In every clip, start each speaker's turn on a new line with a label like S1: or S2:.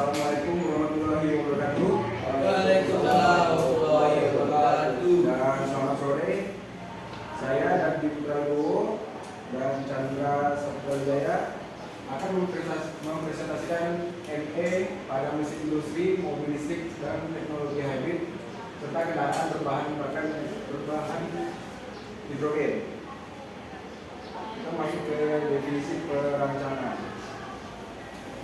S1: Assalamualaikum warahmatullahi wabarakatuh.
S2: Waalaikumsalam warahmatullahi wabarakatuh.
S1: Dan selamat sore. Saya Dandi Putrawibowo dan Chandra Saptajaya akan mempresentasikan ME pada mesin industri, mobil listrik dan teknologi hybrid serta kendaraan berbahan hidrogen. Kita masuk ke definisi perancangan.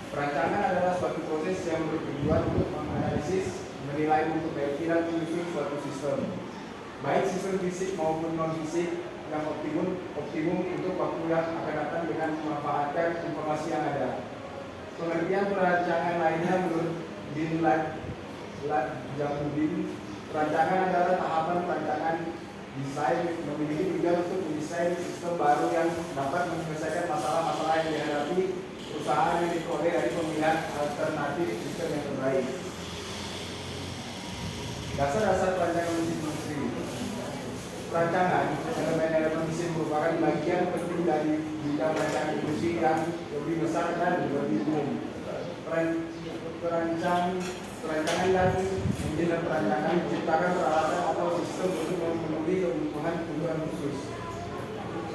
S1: Perancangan adalah suatu proses yang bertujuan untuk menganalisis, menilai untuk baik dan menyusun suatu sistem, baik sistem fisik maupun non fisik yang optimum untuk waktu yang akan datang dengan memanfaatkan informasi yang ada. Pengertian perancangan lainnya menurut Bin Jamudin, perancangan adalah tahapan perancangan desain memiliki tujuan untuk mendesain sistem baru yang dapat menyelesaikan masalah-masalah yang dihadapi perusahaan yang diperoleh dari pemilihan alternatif sistem yang terbaik. Dasar-dasar perancangan mesin industri. Perancangan elemen-elemen mesin merupakan bagian penting dari bidang perancangan industri yang lebih besar dan lebih umum. Perancangan dan engineer perancangan menciptakan peralatan atau sistem untuk memenuhi kebutuhan khusus.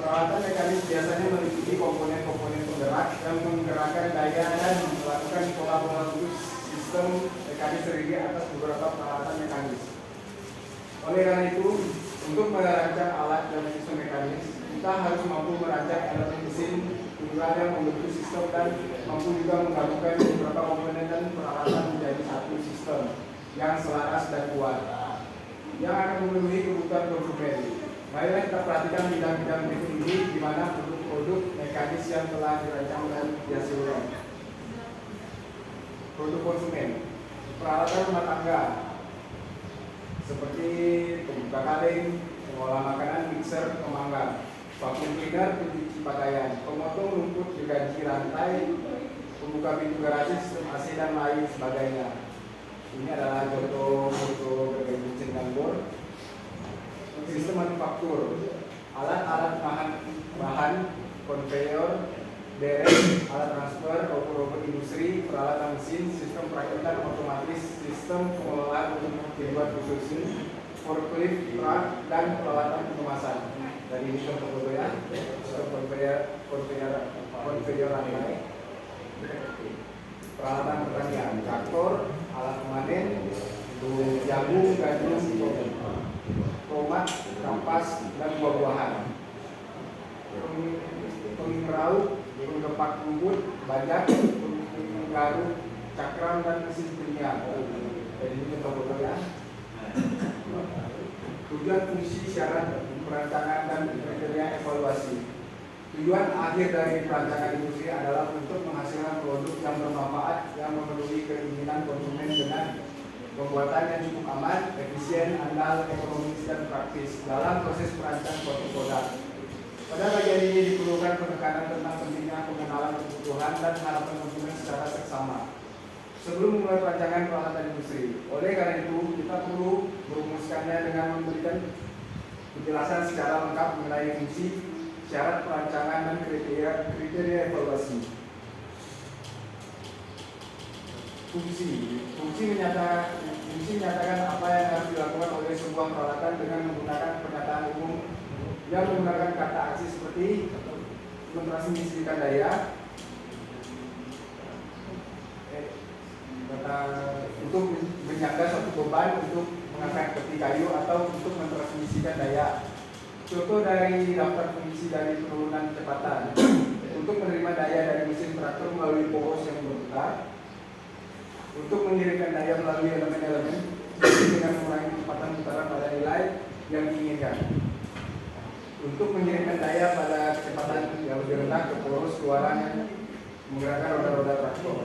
S1: Peralatan mekanis biasanya meliputi komponen-komponen penggerak yang menggerakkan daya dan melakukan pola-pola khusus sistem mekanis terdiri atas beberapa peralatan mekanis. Oleh karena itu, untuk merancang alat dan sistem mekanis, kita harus mampu merancang elemen mesin tunggal yang membentuk sistem dan mampu juga menggabungkan beberapa komponen dan peralatan menjadi satu sistem yang selaras dan kuat yang akan memenuhi kebutuhan konsumen. Marilah kita perhatikan bidang-bidang berikut ini di mana produk-produk mekanis yang telah dirancang dan dihasilkan. Produk konsumen, peralatan rumah tangga seperti pembuka kaleng, pengolah makanan, mixer, pemanggang, vacuum cleaner, pencuci pakaian, pemotong rumput, gergaji rantai, pembuka pintu garasi, sistem AC dan lain sebagainya. Ini adalah contoh gergaji mesin dan bor. Sistem manufaktur, alat-alat bahan, konveyor, derek, alat transfer, robot industri, peralatan mesin, sistem perakitan otomatis, sistem pengelolaan untuk dibuat khusus, forklift, truk, dan peralatan pengemasan. Dari ini contoh ya, sistem konveyor rantai, peralatan pertanian, traktor, alat pemanen, jagung, gandum, tomat, kampas, dan buah-buahan. Pengerau, penggepak rumput, bajak, penggaruk, cakram, dan mesin kimia. Jadi ini contoh ya. Tujuan, fungsi, syarat perancangan dan kriteria evaluasi. Tujuan akhir dari perancangan industri adalah untuk menghasilkan produk yang bermanfaat yang memenuhi keinginan konsumen dengan pembuatan yang cukup aman, efisien, andal, ekonomis, dan praktis dalam proses perancang suatu produk. Pada bagian ini diperlukan penekanan tentang pentingnya pengenalan kebutuhan dan harapan konsumen secara seksama sebelum memulai perancangan peralatan industri. Oleh karena itu, kita perlu merumuskannya dengan memberikan penjelasan secara lengkap mengenai fungsi, syarat perancangan, dan kriteria evaluasi. Fungsi menyatakan apa yang harus dilakukan oleh sebuah peralatan dengan menggunakan pernyataan umum yang menggunakan kata aksi seperti mentransmisikan daya, untuk menyangga suatu beban, untuk mengangkat peti kayu, atau untuk mentransmisikan daya. Contoh dari daftar fungsi dari penurunan kecepatan untuk menerima daya dari mesin traktor melalui poros yang berputar, untuk mengirimkan daya melalui elemen-elemen dengan mengurangi kecepatan putaran pada nilai yang diinginkan, untuk mengirimkan daya pada kecepatan yang lebih rendah ke poros keluaran yang menggerakkan roda-roda traktor.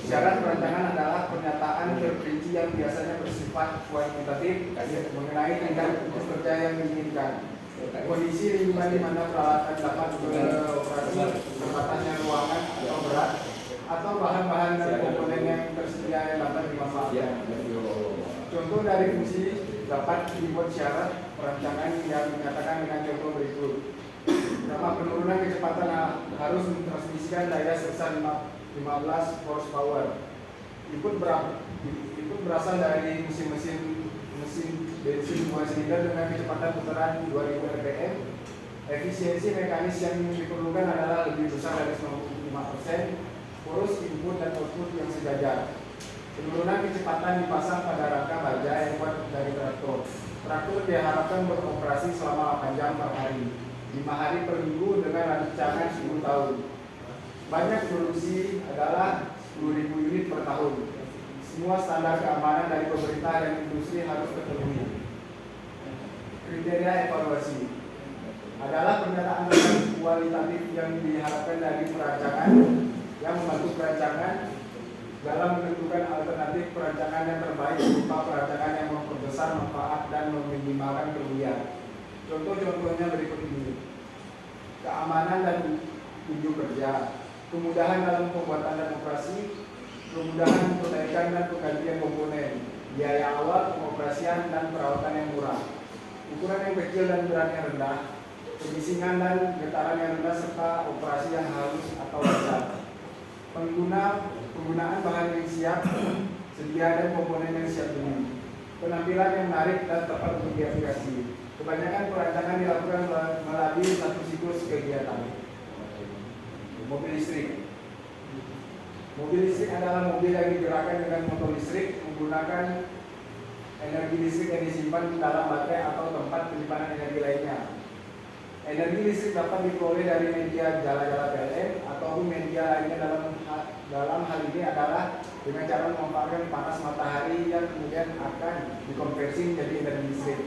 S1: Syarat perancangan adalah pernyataan terperinci yang biasanya bersifat kuantitatif mengenai tingkat kerja yang diinginkan, kondisi lingkungan di mana peralatan dapat beroperasi, terbatasnya ruangan atau berat, atau bahan-bahan dan komponen yang tersedia yang dapat dimanfaatkan. Contoh dari fungsi dapat dibuat syarat perancangan yang menyatakan dengan contoh berikut. Pertama, penurunan kecepatan harus mentransmisikan daya sebesar 15 horsepower. Input berasal dari mesin bensin 2 silinder dengan kecepatan putaran 2000 rpm. Efisiensi mekanis yang diperlukan adalah lebih besar dari 95%, poros input dan output yang sejajar. Penurunan kecepatan dipasang pada rangka baja yang kuat dari traktor. Traktor diharapkan beroperasi selama 8 jam per hari, 5 hari per minggu dengan rancangan 10 tahun. Banyak produksi adalah 10.000 unit per tahun. Semua standar keamanan dari pemerintah dan industri harus terpenuhi. Kriteria evaluasi adalah pernyataan kualitatif yang diharapkan dari perancangan yang membantu perancangan dalam menentukan alternatif perancangan yang terbaik berupa perancangan yang memperbesar manfaat dan meminimalkan kerugian. Contoh-contohnya berikut ini: keamanan dan unjuk kerja, kemudahan dalam pembuatan dan operasi, kemudahan perbaikan dan penggantian komponen, biaya awal pengoperasian dan perawatan yang murah, ukuran yang kecil dan berat yang rendah, kemisingan dan getaran yang rendah serta operasi yang halus atau besar. Penggunaan bahan yang siap sedia dan komponen yang siap beli. Penampilan yang menarik dan tepat untuk diaplikasi. Kebanyakan perancangan dilakukan melalui satu siklus kegiatan. Mobil listrik. Mobil listrik adalah mobil yang digerakkan dengan motor listrik menggunakan energi listrik yang disimpan dalam baterai atau tempat penyimpanan energi lainnya. Energi listrik dapat diperoleh dari media jala-jala PLN ataupun media lainnya. Dalam hal ini adalah dengan cara memanfaatkan panas matahari yang kemudian akan dikonversi menjadi energi listrik.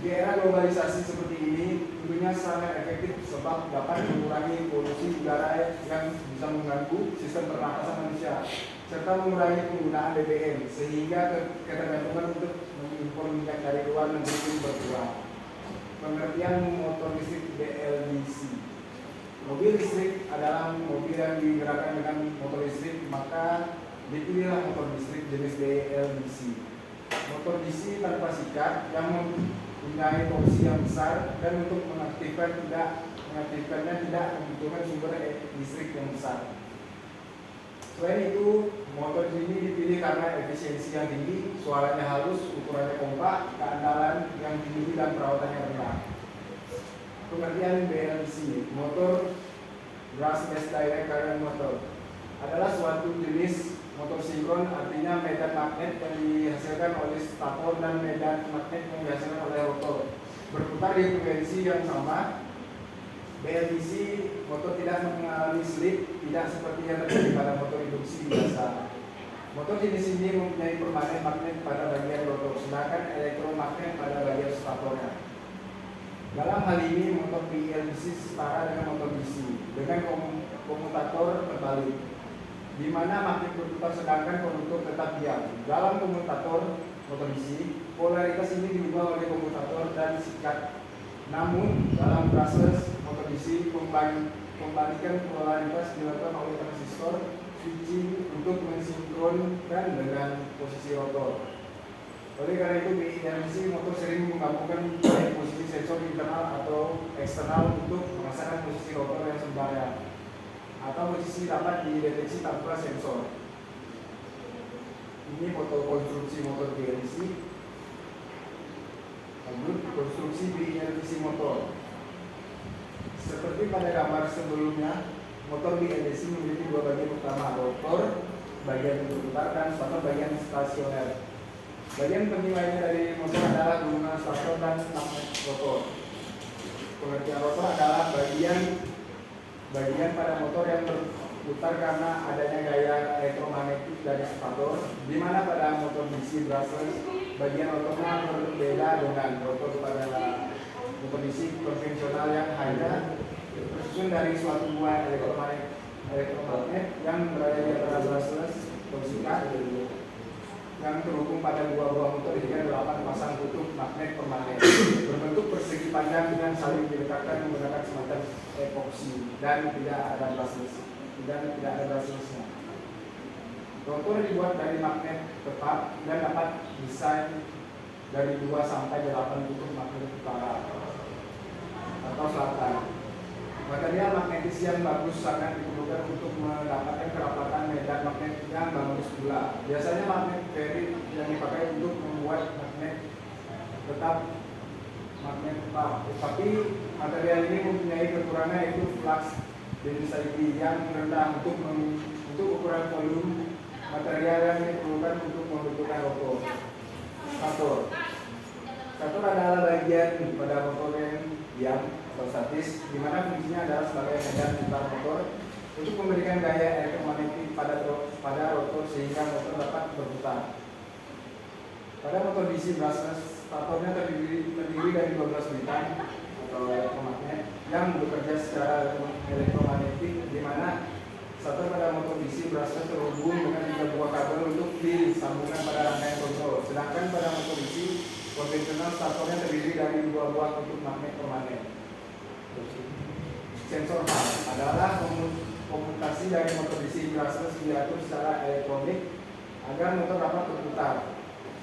S1: Di era globalisasi seperti ini tentunya sangat efektif sebab dapat mengurangi polusi udara yang bisa mengganggu sistem pernapasan manusia serta mengurangi penggunaan BBM sehingga ketergantungan untuk mengimpor minyak dari luar negeri pun berkurang. Pengertian motor listrik BLDC. Mobil listrik adalah mobil yang digerakkan dengan motor listrik, maka dipilihlah motor listrik jenis BLDC. Motor DC tanpa sikat yang mempunyai torsi yang besar dan untuk mengaktifkannya tidak membutuhkan sumber listrik yang besar. Selain itu, motor ini dipilih karena efisiensi yang tinggi, suaranya halus, ukurannya kompak, keandalan yang tinggi dan perawatannya rendah. Pengertian BLDC, motor brushless direct current motor, adalah suatu jenis motor sinkron, artinya medan magnet yang dihasilkan oleh stator dan medan magnet yang dihasilkan oleh rotor berputar di frekuensi yang sama. BLDC motor tidak mengalami slip, tidak seperti yang terjadi pada motor induksi biasa. Motor jenis ini mempunyai permanen magnet pada bagian rotor, sedangkan elektromagnet pada bagian statornya. Dalam hal ini, motor BLDC setara dengan motor DC dengan komutator terbalik, di mana magnet berputar sedangkan konduktor tetap diam. Dalam komutator motor DC, polaritas ini diubah oleh komutator dan sikat. Namun, dalam brushless motor DC, pembalikan polaritas dilakukan oleh transistor switching untuk mensinkronkan dengan posisi rotor. Oleh karena itu, BLDC motor sering menggabungkan baik posisi sensor internal atau eksternal untuk merasakan posisi rotor yang sebenarnya, atau posisi dapat dideteksi tanpa sensor. Ini foto konstruksi motor BLDC. Lanjut, konstruksi BLDC motor. Seperti pada gambar sebelumnya, motor BLDC memiliki dua bagian utama, rotor bagian berputar dan stator bagian stasioner. Bagian penting lainnya dari motor adalah gulungan stator dan magnet rotor. Pengertian rotor adalah bagian pada motor yang berputar karena adanya gaya elektromagnetik dari stator, di mana pada motor DC brushless bagian rotornya berbeda dengan rotor pada motor DC konvensional yang hanya tersusun dari suatu buah elektromagnet yang berada di antara brushless sikat yang terhubung pada dua buah motor dengan 8 pasang tutup magnet permanen berbentuk persegi panjang yang saling dilekatkan menggunakan semacam epoksi dan tidak ada brushlessnya. Rotor dibuat dari magnet tetap dan dapat desain dari 2 sampai 8 tutup magnet utara atau selatan. Material magnetis yang bagus sangat diperlukan untuk mendapatkan kerapatan medan magnet yang bagus pula. Biasanya magnet ferrit yang dipakai untuk membuat magnet tetap magnet tetap. Tapi material ini mempunyai kekurangan yaitu flux density yang rendah untuk ukuran volume material yang diperlukan untuk membentukkan rotor. Stator adalah bagian pada motor yang diam atau statis, di mana fungsinya adalah sebagai medan putar motor untuk memberikan gaya elektromagnetik pada rotor sehingga motor dapat berputar. Pada motor DC brushless, statornya terdiri dari 12 bitan atau elektromagnet yang bekerja secara elektromagnetik, di mana stator pada motor DC brushless terhubung dengan 3 buah kabel untuk disambungkan pada rangkaian kontrol. Sedangkan pada motor DC konvensional, statornya terdiri dari 2 buah kutub magnet permanen. Sensor Hall adalah komutasi dari motor DC brushless diatur secara elektronik agar motor dapat berputar.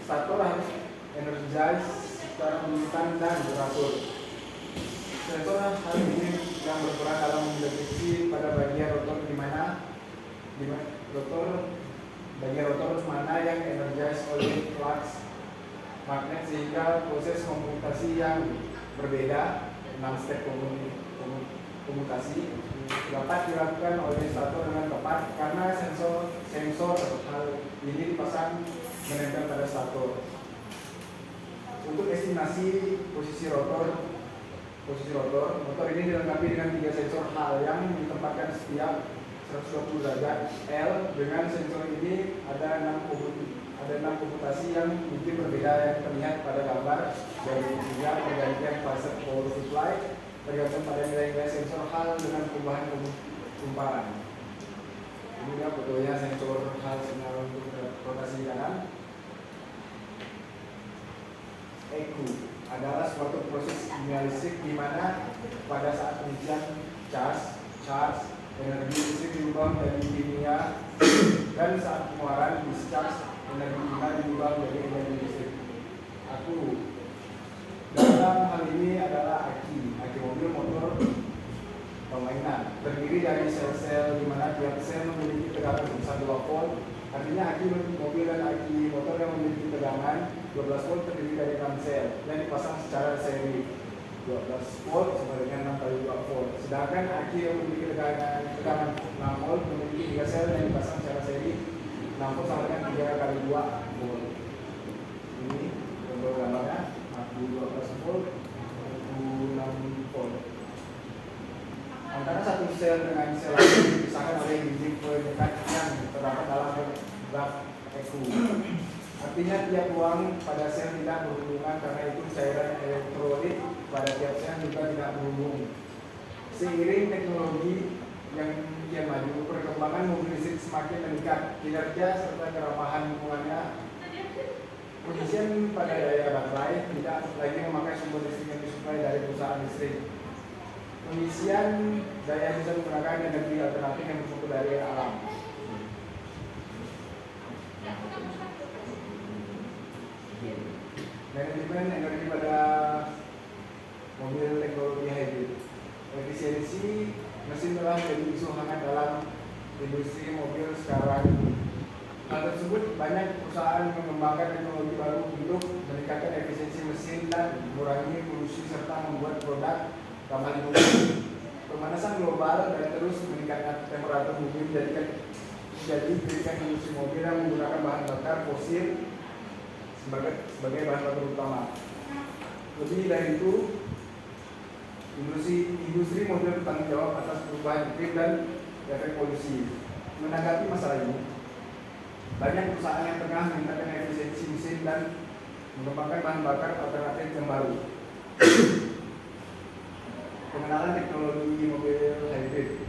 S1: Stator harus energize secara pemilikan dan beratur. Sensor hal ini yang berperan dalam mendeteksi pada bagian rotor bagian rotor mana yang energize oleh flux magnet, sehingga proses komutasi yang berbeda 6 step komutasi dapat dilakukan oleh stator dengan tepat karena sensor hal ini dipasang menempel pada stator. Untuk estimasi posisi rotor, motor ini dilengkapi dengan 3 sensor hal yang ditempatkan setiap 120 derajat L. Dengan sensor ini ada 6 komutasi yang mungkin berbeda yang terlihat pada gambar dari tiga pergantian fase power supply tergantung pada nilai-nilai sensor hal dengan perubahan kumparan. Ini dia fotonya sensor hal sinyal untuk rotasi kanan. EQ adalah suatu proses kimia listrik di mana pada saat pengisian charge energi listrik diubah menjadi kimia, dan saat pengeluaran discharge energi kimia diubah menjadi energi listrik. Dalam hal ini adalah aki mobil motor permainan, terdiri dari sel-sel di mana tiap sel memiliki tegangan sebesar 2 volt. Artinya aki mobil dan aki motor yang memiliki tegangan 12 volt terdiri dari 6 sel yang dipasang secara seri. 12 volt sama dengan 6 kali 2 volt. Sedangkan aki yang memiliki tegangan 6 volt memiliki 3 sel yang dipasang secara seri. 6 volt sama dengan 3 kali 2 volt. Ini contoh gambarnya, aki 12 volt, aki 6 volt. Antara satu sel dengan sel lain dipisahkan oleh biji penyekat yang terdapat dalam graf EQ. Artinya tiap ruang pada sel tidak berhubungan, karena itu cairan elektrolit pada tiap sel juga tidak berhubung. Seiring teknologi yang kian maju, perkembangan mobil listrik semakin meningkat, kinerja serta keramahan lingkungannya. Pengisian pada daya baterai tidak lagi memakai sumber listrik yang disuplai dari perusahaan listrik. Pengisian daya bisa menggunakan energi alternatif yang bersumber dari alam. Manajemen energi pada mobil teknologi hybrid. Efisiensi mesin telah menjadi isu hangat dalam industri mobil sekarang. Hal tersebut, banyak perusahaan mengembangkan teknologi baru untuk meningkatkan efisiensi mesin dan mengurangi polusi serta membuat produk ramah lingkungan. Pemanasan global dan terus meningkatkan temperatur bumi menjadikan industri mobil yang menggunakan bahan bakar fosil sebagai bahan bakar utama. Lebih dari itu, industri mobil bertanggung jawab atas perubahan iklim dan efek polusi. Menanggapi masalah ini, banyak perusahaan yang tengah meningkatkan efisiensi mesin dan mengembangkan bahan bakar alternatif yang baru. Pengenalan teknologi mobil hybrid.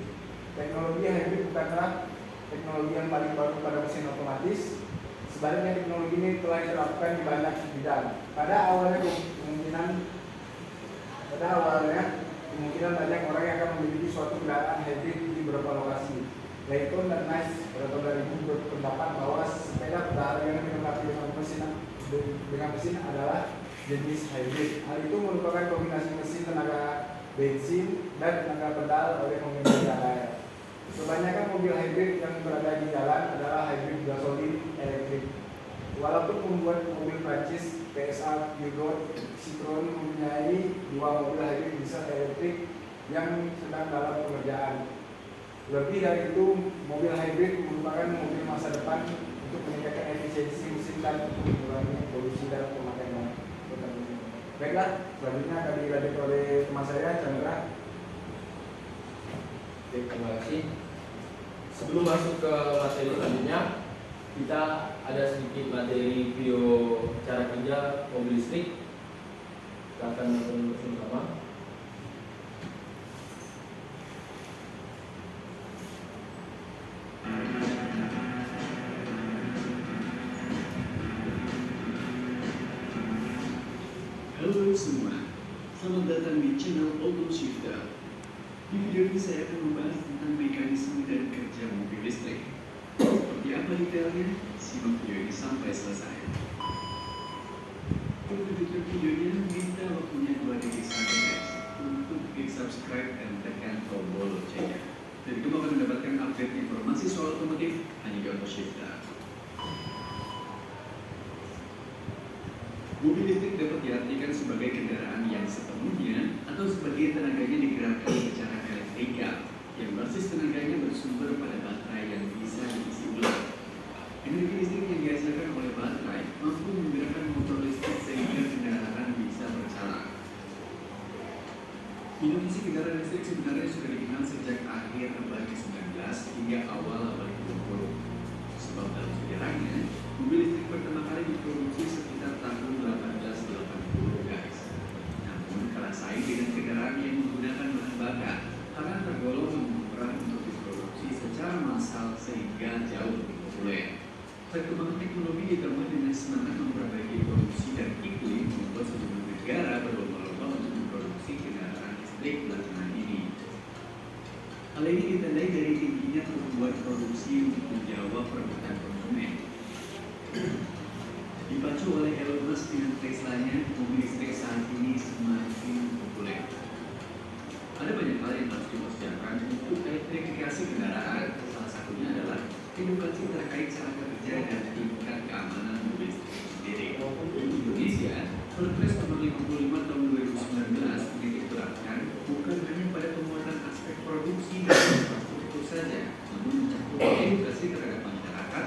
S1: Teknologi hybrid bukanlah teknologi yang paling baru pada mesin otomatis. Sebaliknya, teknologi ini telah diterapkan di banyak bidang. Pada awalnya banyak orang yang akan memiliki suatu kendaraan hybrid di beberapa lokasi. Layton dan Nice pada tahun 2000 berpendapat bahwa sepeda bertahan yang dilengkapi dengan mesin adalah jenis hybrid. Hal itu merupakan kombinasi mesin tenaga bensin, dan tenaga pedal oleh pengendara lain. Kebanyakan mobil hybrid yang berada di jalan adalah hybrid gasolin elektrik. Walaupun membuat mobil Prancis PSA, Peugeot, Citroen mempunyai 2 mobil hybrid diesel elektrik yang sedang dalam pengerjaan. Lebih dari itu, mobil hybrid merupakan mobil masa depan untuk meningkatkan efisiensi mesin dan mengurangi polusi dan pemakaian. Baiklah, selanjutnya akan dilanjut oleh teman saya, Chandra.
S2: Oke, terima kasih. Sebelum masuk ke materi selanjutnya, kita ada sedikit materi video cara kerja mobil listrik. Kita akan nonton bersama.
S3: Halo semua, selamat datang di channel Auto Shifter. Di video ini saya akan membahas tentang mekanisme dan kerja mobil listrik. Seperti apa detailnya? Simak video ini sampai selesai. Untuk lanjutkan videonya, minta waktunya 2 detik saja guys untuk klik subscribe dan tekan tombol loncengnya. Dan kamu akan mendapatkan update informasi soal otomotif hanya di Auto Shifter. Mobil listrik dapat diartikan sebagai kendaraan yang sepenuhnya atau sebagian tenaganya digerakkan secara elektrikal, yang basis tenaganya bersumber pada baterai yang bisa diisi ulang. Energi listrik yang dihasilkan oleh baterai mampu menggerakkan motor listrik sehingga kendaraan bisa berjalan. Inovasi kendaraan listrik sebenarnya sudah dikenal sejak akhir abad ke-19 hingga awal abad ke-20. Sebab dalam sejarahnya, mobil listrik pertama kali diproduksi sekitar tahun 1880 guys. Namun kalah saing dengan kendaraan yang menggunakan bahan bakar karena tergolong lebih murah untuk diproduksi secara massal sehingga jauh lebih populer. Perkembangan teknologi ditambah dengan semangat memperbaiki produksi dan iklim membuat sejumlah negara berlomba-lomba untuk memproduksi kendaraan listrik belakangan ini. Hal ini ditandai dari tingginya kemampuan produksi untuk menjawab permintaan konsumen. Dipacu oleh Elon Musk dengan Tesla-nya, mobil listrik saat ini semakin populer. Ada banyak hal yang harus dipersiapkan untuk elektrifikasi kendaraan. Salah satunya adalah edukasi terkait cara kerja dan tingkat keamanan mobil listrik sendiri. Di Indonesia, Perpres nomor 55 tahun 2019 diterapkan bukan hanya pada penguatan aspek produksi dan infrastruktur saja, namun mencakup edukasi terhadap masyarakat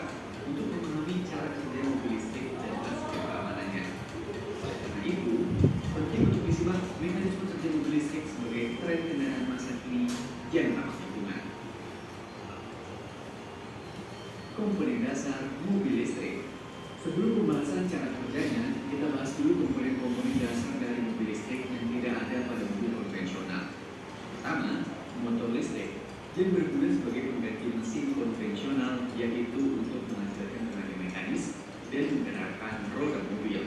S3: untuk memahami cara kerja mobil listrik dan aspek keamanannya. Oleh karena itu, penting untuk disimak mekanisme kerja mobil listrik sebagai tren kendaraan masa kini yang ramah lingkungan. Komponen dasar mobil listrik. Sebelum pembahasan cara kerjanya, kita bahas dulu komponen-komponen dasar dari mobil listrik yang tidak ada pada mobil konvensional. Pertama, motor listrik yang berguna sebagai pengganti mesin konvensional, yaitu untuk menghasilkan tenaga mekanis dan menggerakkan roda mobil.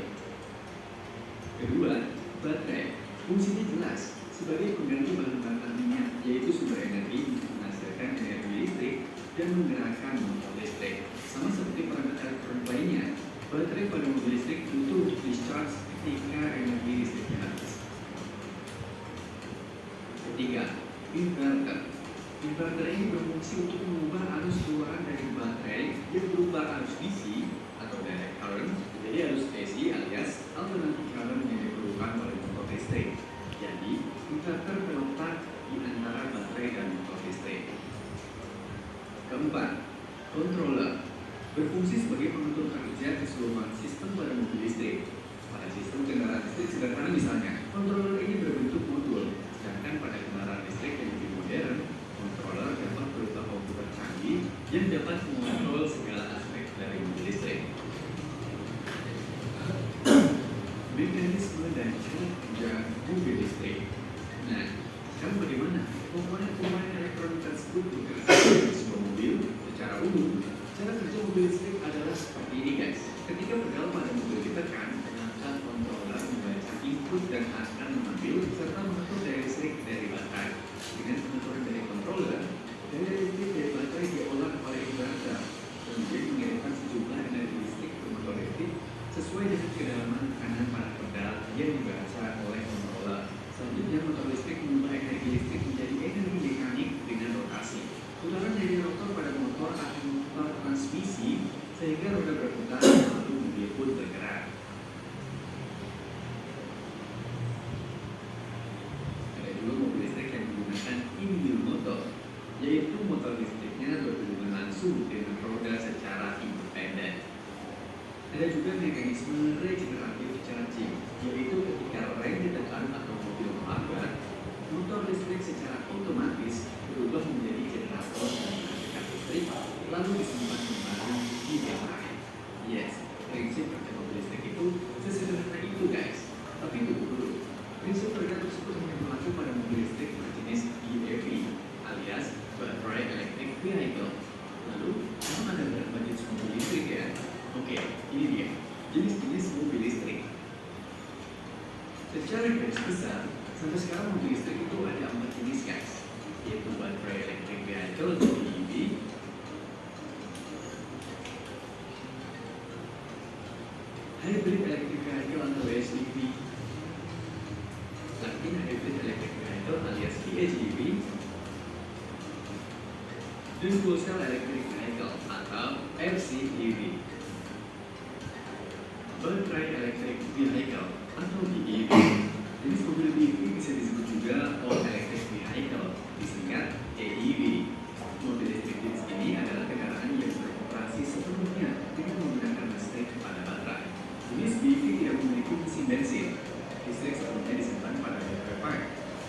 S3: Kedua, baterai. Fungsinya jelas sebagai pengganti bahan bakar minyak, yaitu sumber energi untuk menghasilkan energi listrik dan menggerakkan motor listrik. Sama seperti perangkat elektronik lainnya, baterai pada mobil listrik butuh untuk discharge ketika energi listriknya habis. Ketiga, inverter. Inverter ini berfungsi untuk mengubah arus keluaran dari baterai yang berupa arus DC atau direct current menjadi arus AC alias alternating current yang diperlukan oleh motor listrik. Jadi, inverter terletak di antara baterai dan motor listrik. Keempat, controller berfungsi sebagai pengatur kerja keseluruhan sistem pada mobil listrik. Pada sistem kendaraan listrik sederhana misalnya, controller ini berbentuk modul, sedangkan pada kendaraan listrik yang lebih modern, controller dapat berupa komputer canggih yang dapat mengontrol segala aspek dari mobil listrik. Mekanisme dan cara kerja mobil listrik. Nah, sekarang bagaimana komponen-komponen elektronik tersebut bekerja di sebuah mobil? Secara umum, cara kerja mobil listrik adalah seperti ini guys. Ketika pedal pada mobil ditekan, maka controller membaca input dan akan mengambil serta mengatur daya listrik dari baterai. Dengan pengaturan dari controller, daya listrik dari baterai diolah oleh inverter, kemudian mengirimkan sejumlah energi listrik ke motor listrik sesuai dengan kedalaman tekanan pada pedal yang dibaca oleh controller. Selanjutnya motor listrik mengubah sehingga roda berputar lalu mobil pun bergerak. Ada juga mobil listrik yang menggunakan in-wheel motor, yaitu motor listriknya berhubungan langsung dengan roda secara independen. Ada juga mekanisme regeneratif charging, yaitu ketika rem ditekan atau mobil melambat, motor listrik secara otomatis berubah menjadi generator dan menghasilkan listrik, lalu disimpan kembali di baterai. Yes, prinsip kerja mobil listrik itu sesederhana itu guys. Tapi tunggu dulu, prinsip kerja tersebut hanya berlaku pada mobil listrik berjenis BEV alias Battery Electric Vehicle. Lalu, emang ada berapa jenis mobil listrik ya? Oke, ini dia, jenis-jenis mobil listrik. Secara garis besar, sampai sekarang mobil listrik itu ada 4 jenis guys, yaitu Battery Electric Vehicle atau BEV, Hybrid Electric Vehicle atau HEV, Plug-in Hybrid Electric Vehicle alias PHEV, dan Fuel Cell Electric Vehicle atau FCEV. Battery Electric Vehicle atau BEV. Jenis mobil BEV bisa disebut juga All Electric Vehicle, disingkat AEV. Mobil listrik jenis ini adalah kendaraan yang beroperasi sepenuhnya dengan menggunakan listrik pada baterai. Jenis BEV tidak memiliki mesin bensin. Listrik sepenuhnya disimpan pada baterai pack.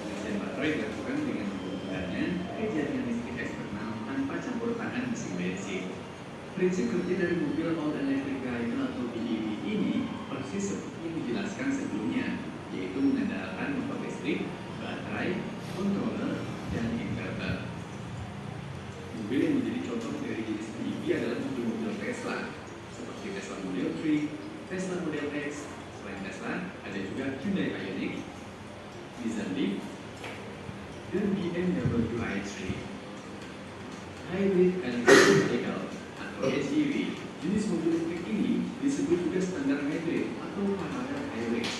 S3: Pengisian baterai dilakukan dengan menggunakannya ke jaringan listrik eksternal tanpa campur tangan mesin bensin. Prinsip kerja dari mobil All Electric Vehicle atau BEV ini persis seperti yang dijelaskan sebelumnya, yaitu mengandalkan motor listrik, baterai, controller, dan inverter. Mobil yang menjadi contoh dari jenis BEV adalah mobil-mobil Tesla, seperti Tesla Model 3, Tesla Model X. Selain Tesla, ada juga Hyundai Ioniq, Nissan Leaf, dan BMW i3. Hybrid Electric Vehicle atau HEV. Jenis mobil listrik ini disebut juga standar hybrid atau parallel hybrid.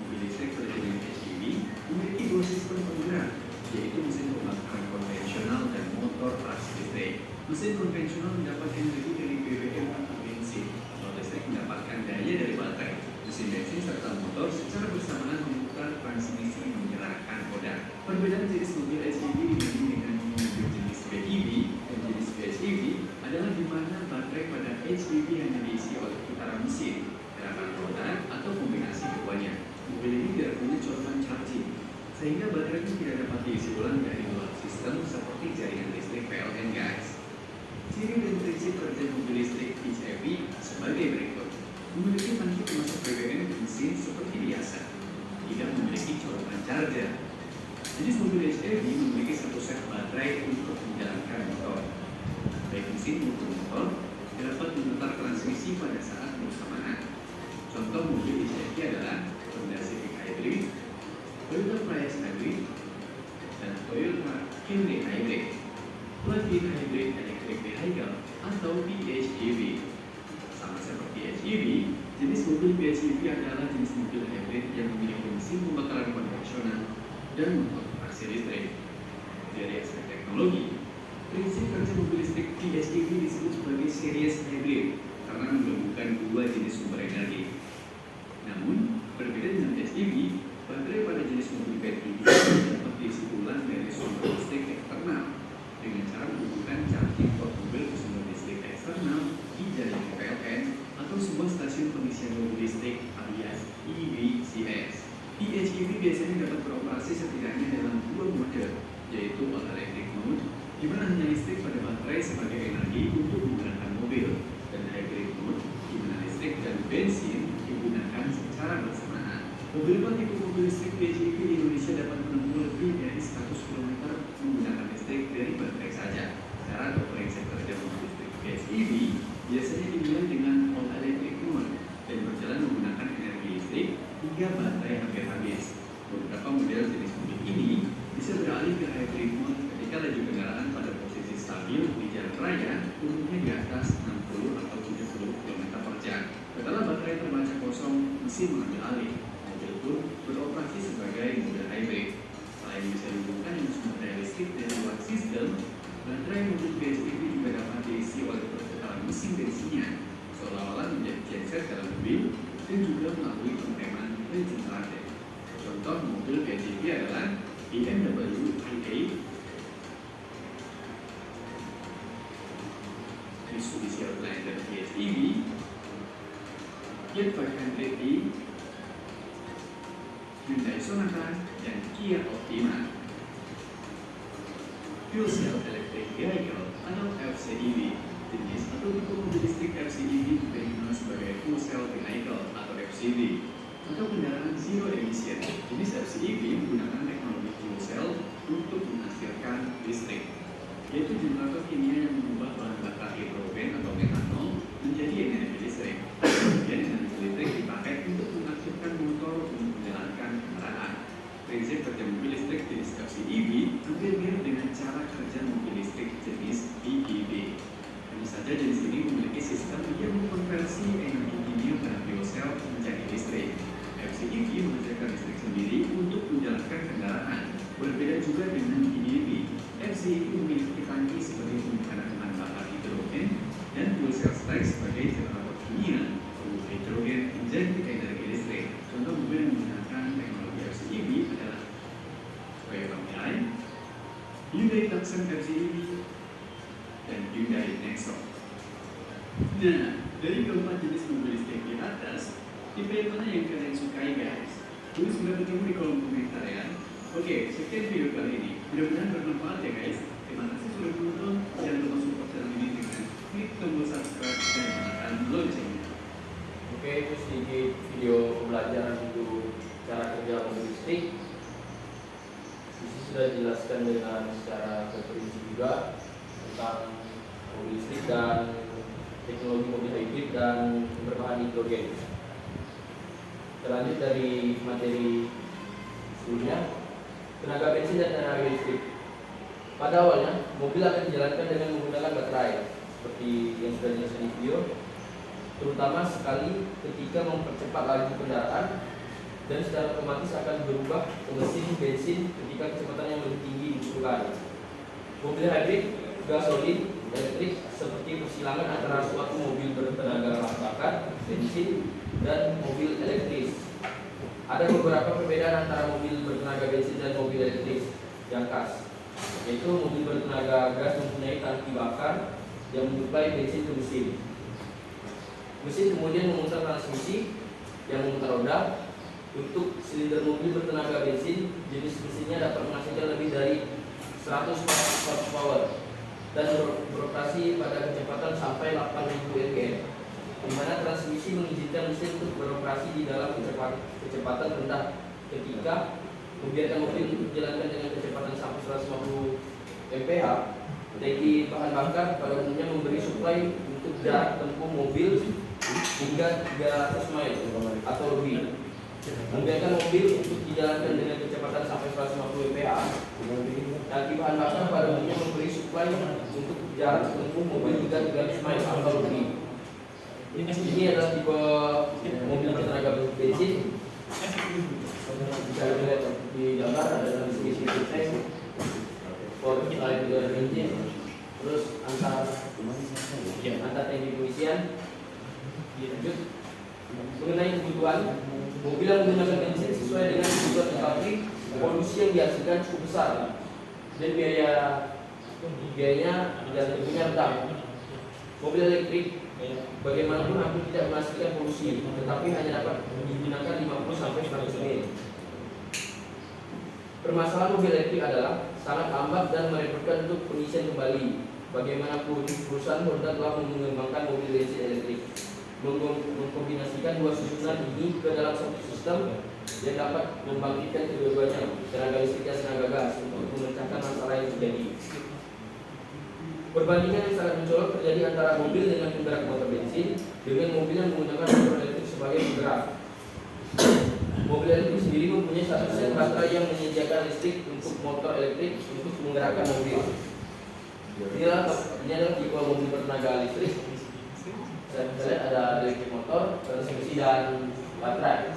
S3: Mobil listrik berjenis HEV memiliki 2 sistem penggerak, yaitu mesin pembakaran konvensional dan motor traksi listrik. Mesin konvensional mendapatkan energi dari BBM atau bensin, motor listrik mendapatkan daya dari baterai. Mesin bensin serta motor secara bersamaan memutar transmisi menggerakkan roda. Perbedaan jenis mobil HEV dibanding dengan mobil jenis BEV dan jenis PHEV adalah di mana baterai pada HEV hanya diisi oleh putaran mesin, gerakan roda, atau kombinasi keduanya. Mobil ini tidak punya colokan charging, sehingga baterai itu tidak dapat diisi ulang dari luar sistem seperti jaringan listrik PLN guys. Ciri dan prinsip kerja mobil listrik HEV sebagai berikut. Memiliki tangki pemasok BBM bensin seperti biasa, tidak memiliki colokan charger. Jenis mobil HEV memiliki 1 set baterai untuk menjalankan motor. Baik mesin maupun motor dapat memutar transmisi pada saat bersamaan. Contoh mobil HEV adalah Honda Civic Hybrid, Toyota Prius Hybrid, dan Toyota Camry Hybrid. Plug-in Hybrid Electric Vehicle atau PHEV. Sama seperti HEV, jenis mobil PHEV adalah jenis mobil hybrid yang memiliki mesin pembakaran konvensional dan motor traksi listrik. Dari aspek teknologi, prinsip kerja mobil listrik PHEV disebut sebagai series hybrid karena menggabungkan 2 jenis sumber energi. Namun, berbeda dengan HEV, baterai pada jenis mobil PHEV dapat diisi ulang dari sumber listrik eksternal dengan cara menghubungkan charging port mobil ke sumber listrik eksternal di jaringan PLN atau sebuah stasiun pengisian mobil listrik alias EVCS. PHEV biasanya dapat beroperasi setidaknya dalam 2 mode, yaitu All Electric Mode, di mana hanya listrik pada baterai sebagai energi untuk menggerakkan mobil, dan Hybrid Mode, di mana listrik dan bensin digunakan secara bersamaan. Beberapa tipe mobil listrik PHEV di Indonesia dapat menempuh lebih dari 100 km menggunakan listrik dari baterai saja. Cara atau prinsip kerja mobil listrik PHEV biasanya dimulai dengan All Electric Mode dan berjalan menggunakan energi listrik hingga baterai hampir habis. Beberapa model jenis mobil ini bisa beralih ke Hybrid Mode ketika laju kendaraan pada posisi stabil di jalan raya, umumnya di atas 60 atau 70 km per jam. Setelah baterai terbaca kosong, mesin mengambil alih. Mobil pun beroperasi sebagai mobil hybrid. Selain bisa dihubungkan dengan sumber daya listrik dari luar sistem, baterai mobil PHEV juga dapat diisi oleh perputaran mesin bensinnya seolah-olah menjadi genset dalam mobil dan juga melalui pengereman regeneratif. Contoh mobil PHEV adalah BMW i8, Mitsubishi Outlander PHEV, Fiat 500e, Hyundai Sonata, dan Kia Optima. Fuel Cell Electric Vehicle atau FCEV jenis atau tipe mobil listrik FCEV juga dikenal sebagai Fuel Cell Vehicle atau FCV atau kendaraan zero emission. Jenis FCEV menggunakan teknologi fuel cell untuk menghasilkan listrik, yaitu generator kimia yang mengubah bahan bakar hidrogen atau metanol menjadi energi listrik. Kemudian energi listrik dipakai untuk mengaktifkan motor untuk menjalankan kendaraan. Prinsip kerja mobil listrik jenis FCEV hampir mirip dengan cara kerja mobil listrik jenis BEV. Hanya saja jenis ini memiliki sistem yang mengkonversi energi kimia pada fuel cell menjadi listrik. FCEV menghasilkan listrik sendiri untuk menjalankan kendaraan. Berbeda juga dengan BEV. FCEV memiliki tangki sebagai penyimpanan bahan bakar hidrogen dan fuel cell stack sebagai generator kimia untuk hidrogen menjadi energi listrik. Contoh mobil yang menggunakan teknologi FCEV adalah Toyota Mirai, Hyundai Tucson FCEV, dan Hyundai Nexo. Nah, dari keempat jenis mobil listrik di atas, tipe yang mana yang kalian sukai guys? Tulis sudah bertemu di kolom komentar ya. Oke, sekian video kali ini. Mudah-mudahan bermanfaat ya guys. Terima kasih sudah menonton. Jangan lupa support channel ini dengan klik tombol subscribe dan nyalakan loncengnya.
S2: Oke, itu sedikit video pembelajaran untuk cara kerja mobil listrik. Di sini sudah dijelaskan dengan secara terperinci juga tentang mobil listrik dan teknologi mobil hybrid dan berbahan hidrogen. Terlanjut dari materi sebelumnya, tenaga bensin dan tenaga listrik. Pada awalnya, mobil akan dijalankan dengan menggunakan baterai, seperti yang sudah dijelaskan di video, terutama sekali ketika mempercepat laju kendaraan dan secara otomatis akan berubah ke mesin bensin ketika kecepatan yang lebih tinggi dibutuhkan. Mobil hybrid, gasolin, elektrik seperti persilangan antara suatu mobil bertenaga bahan bakar, bensin, dan mobil elektris. Ada beberapa perbedaan antara mobil bertenaga bensin dan mobil elektris yang khas, yaitu mobil bertenaga gas mempunyai tangki bakar yang menyuplai bensin ke mesin. Mesin kemudian memutar transmisi yang memutar roda. Untuk silinder mobil bertenaga bensin, jenis mesinnya dapat menghasilkan lebih dari 100 horsepower dan beroperasi pada kecepatan sampai 8000 rpm, di mana transmisi mengizinkan mesin untuk beroperasi di dalam kecepatan rendah ketika membiarkan mobil untuk dijalankan dengan kecepatan sampai 150 mph. Tangki bahan bakar pada umumnya memberi suplai untuk jarak tempuh mobil hingga 300 mile atau lebih. Membiarkan mobil untuk dijalankan dengan kecepatan sampai 150 mph. Tangki bahan bakar pada umumnya memberi suplai untuk jarak tempuh mobil hingga 300 mile atau lebih. Ini adalah tipe mobil bertenaga bensin. Bisa dilihat di gambar ada transmisi tank, port lain juga ada bensin. Terus antar tangki pengisian. Lanjut mengenai kebutuhan mobil yang menggunakan bensin sesuai dengan kebutuhan pabrik, polusi yang dihasilkan cukup besar dan biayanya dan tentunya rendah. Mobil elektrik bagaimanapun hampir tidak menghasilkan polusi, tetapi hanya dapat digunakan 50-100 menit. Permasalahan mobil elektrik adalah sangat lambat dan merepotkan untuk pengisian kembali. Bagaimanapun, perusahaan Honda telah mengembangkan mobil bensin elektrik, mengkombinasikan dua susunan ini ke dalam satu sistem yang dapat membangkitkan kedua-duanya, tenaga listrik dan tenaga gas, untuk memecahkan masalah yang terjadi. Perbandingan yang sangat mencolok terjadi antara mobil dengan penggerak motor bensin dengan mobil yang menggunakan motor elektrik sebagai penggerak. Mobil elektrik sendiri mempunyai satu set baterai yang menyediakan listrik untuk motor elektrik untuk menggerakkan mobil. Ini adalah tipe mobil bertenaga listrik. Saya lihat ada elektrik motor, transmisi dan baterai.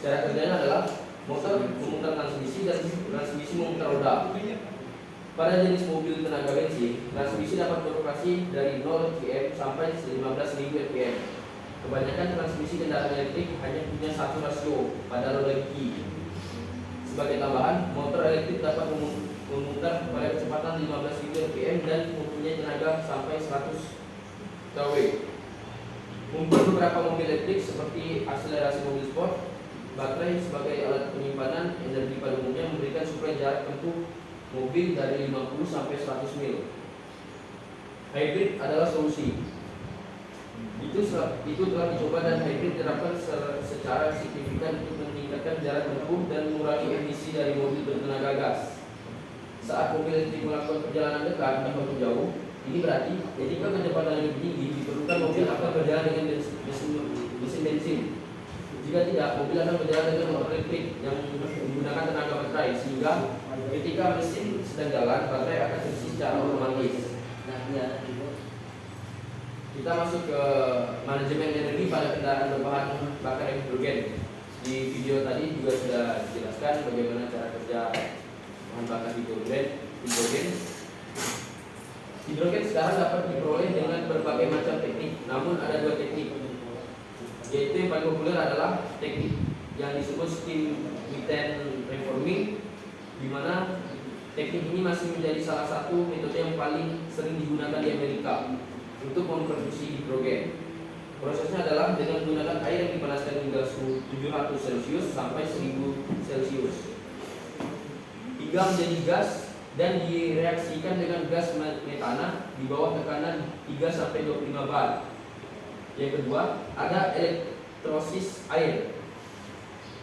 S2: Cara kerjanya adalah motor memutar transmisi dan transmisi memutar roda. Pada jenis mobil tenaga bensin, transmisi dapat beroperasi dari 0 rpm sampai 15.000 rpm. Kebanyakan transmisi kendaraan elektrik hanya punya satu rasio pada roda gigi. Sebagai tambahan, motor elektrik dapat memutar pada kecepatan 15.000 rpm dan mempunyai tenaga sampai 100 kW. Untuk beberapa mobil elektrik seperti akselerasi mobil sport, baterai sebagai alat penyimpanan energi pada umumnya memberikan suplai jarak tempuh mobil dari 50 sampai 100 mil. Hybrid adalah solusi. Itu telah dicoba dan hybrid diterapkan secara signifikan untuk meningkatkan jarak tempuh dan mengurangi emisi dari mobil bertenaga gas. Saat mobil elektrik melakukan perjalanan dekat atau jauh, ini berarti ketika kecepatan lebih tinggi diperlukan mobil akan berjalan dengan mesin bensin. Jika tidak, mobil akan berjalan dengan motor elektrik yang menggunakan tenaga baterai, sehingga ketika mesin sedang jalan, baterai akan terisi secara otomatis. Kita masuk ke manajemen energi pada kendaraan berbahan bakar hidrogen. Di video tadi juga sudah dijelaskan bagaimana cara kerja bahan bakar hidrogen. Hidrogen sekarang dapat diperoleh dengan berbagai macam teknik, namun ada dua teknik, yaitu yang paling populer adalah teknik yang disebut steam methane reforming, di mana teknik ini masih menjadi salah satu metode yang paling sering digunakan di Amerika untuk memproduksi hidrogen. Prosesnya adalah dengan menggunakan air yang dipanaskan hingga suhu 700 Celcius sampai 1000 Celcius hingga menjadi gas dan direaksikan dengan gas metana di bawah tekanan 3 sampai 25 bar. Yang kedua, ada elektrosis air.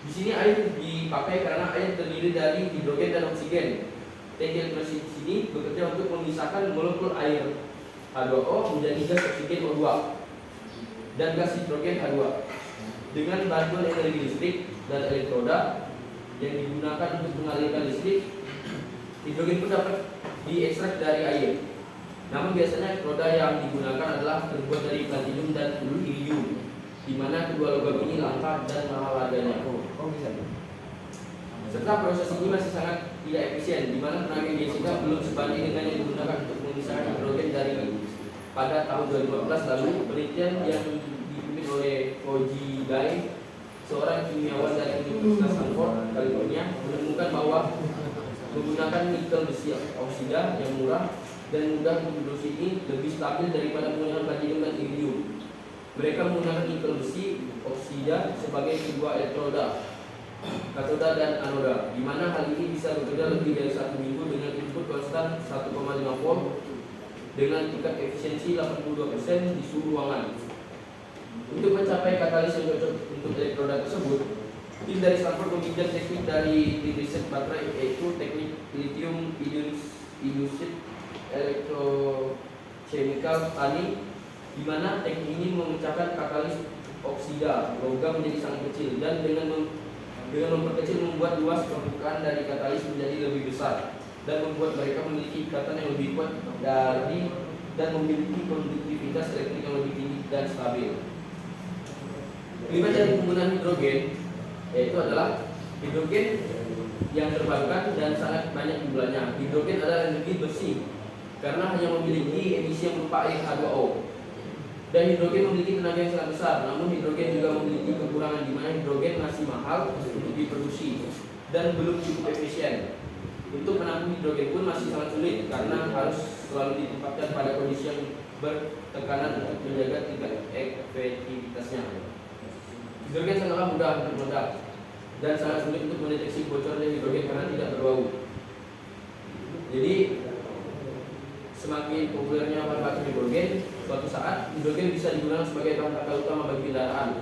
S2: Di sini air dipakai karena air terdiri dari hidrogen dan oksigen. Teknik elektrosis ini bekerja untuk memisahkan molekul air H2O menjadi gas oksigen O2 dan gas hidrogen H2 dengan bantuan energi listrik dan elektroda yang digunakan untuk mengalirkan listrik. Hidrogen pun dapat diekstrak dari air. Namun biasanya elektroda yang digunakan adalah terbuat dari platinum dan iridium, di mana kedua logam ini langka dan mahal harganya. Serta proses ini masih sangat tidak efisien, di mana tenaga geofisika belum sebanding dengan yang digunakan untuk memisahkan hidrogen dari pada tahun 2015 lalu. Penelitian yang dipimpin oleh Koji Dai, seorang kimiawan dari Universitas Stanford, California, menemukan bahwa menggunakan nikel besi oksida yang murah dan mudah diproduksi ini lebih stabil daripada menggunakan platinum dan iridium. Mereka menggunakan nikel besi oksida sebagai sebuah elektroda, katoda dan anoda, di mana hal ini bisa bekerja lebih dari 1 minggu dengan input konstan 1,5 volt dengan tingkat efisiensi 82% di suhu ruangan. Untuk mencapai katalis yang cocok untuk elektroda tersebut, tim dari Stanford meminjam teknik dari tim riset baterai, yaitu teknik lithium iodide electrochemical tani, di mana teknik ini memecahkan katalis oksida logam menjadi sangat kecil dan dengan memperkecil membuat luas permukaan dari katalis menjadi lebih besar dan membuat mereka memiliki ikatan yang lebih kuat dan memiliki konduktivitas elektrik yang lebih tinggi dan stabil. Kelima dari penggunaan hidrogen yaitu adalah hidrogen yang terbarukan dan sangat banyak jumlahnya. Hidrogen adalah energi bersih karena hanya memiliki emisi yang berupa air H2O. Dan hidrogen memiliki tenaga yang sangat besar, namun hidrogen juga memiliki kekurangan, di mana hidrogen masih mahal untuk diproduksi dan belum cukup efisien. Untuk menampung hidrogen pun masih sangat sulit karena harus selalu ditempatkan pada kondisi yang bertekanan untuk menjaga tingkat efektivitasnya. Hidrogen sangatlah mudah untuk meledak dan sangat sulit untuk mendeteksi bocornya hidrogen karena tidak berbau. Jadi semakin populernya bahan bakar hidrogen, suatu saat hidrogen bisa digunakan sebagai bahan bakar utama bagi kendaraan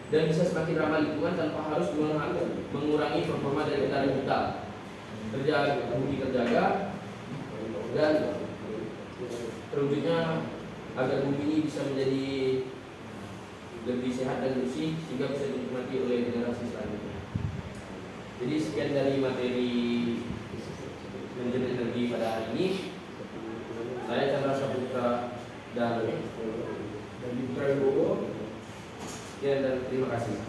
S2: dan bisa semakin ramah lingkungan tanpa harus mengurangi performa dari kendaraan kita. Bumi terjaga dan terwujudnya agar bumi ini bisa menjadi lebih sehat dan bersih sehingga bisa dinikmati oleh generasi selanjutnya. Jadi sekian dari materi manajemen energi pada hari ini. Saya Chandra Saputra dan Putra Wibowo. Sekian dan terima kasih.